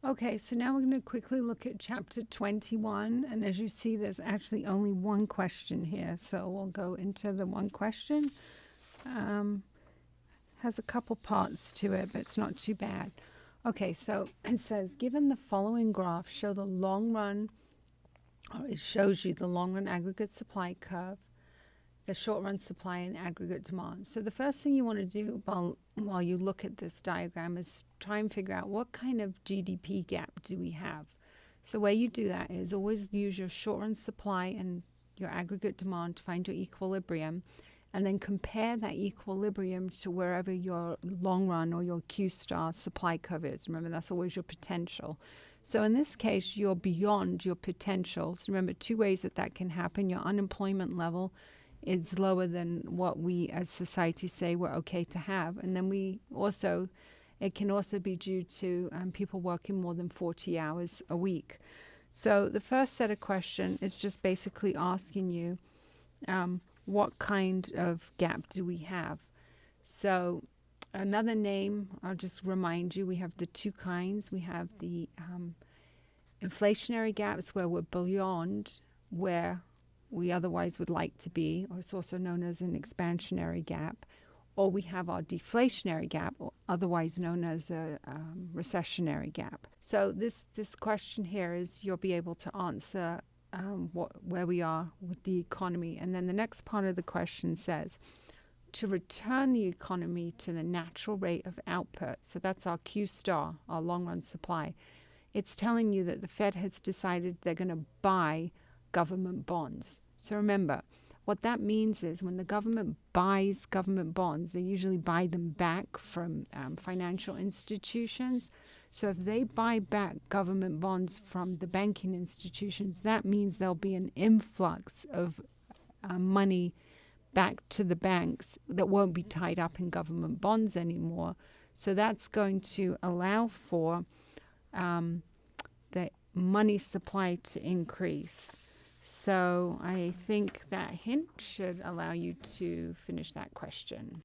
Okay, so now we're going to quickly look at chapter 21. And as you see, there's actually only one question here. So we'll go into the one question. Has a couple parts to it, but it's not too bad. Okay, so it says, given the following graph, show the long run, or it shows you the long run aggregate supply curve, the short run supply and aggregate demand. So the first thing you want to do while you look at this diagram is try and figure out what kind of GDP gap do we have. So where you do that is always use your short run supply and your aggregate demand to find your equilibrium, and then compare that equilibrium to wherever your long run or your Q star supply curve is. Remember, that's always your potential. So in this case, you're beyond your potential. So remember, two ways that can happen. Your unemployment level is lower than what we as society say we're okay to have. And then it can also be due to people working more than 40 hours a week. So the first set of questions is just basically asking you, what kind of gap do we have? So another name, I'll just remind you, we have the two kinds. We have the inflationary gaps where we're beyond where we otherwise would like to be, or it's also known as an expansionary gap. Or we have our deflationary gap, or otherwise known as a recessionary gap. So this question here is you'll be able to answer where we are with the economy. And then the next part of the question says, to return the economy to the natural rate of output, so that's our Q star, our long run supply, it's telling you that the Fed has decided they're going to buy government bonds. So remember, what that means is when the government buys government bonds, they usually buy them back from financial institutions. So if they buy back government bonds from the banking institutions, that means there'll be an influx of money back to the banks that won't be tied up in government bonds anymore. So that's going to allow for the money supply to increase. So I think that hint should allow you to finish that question.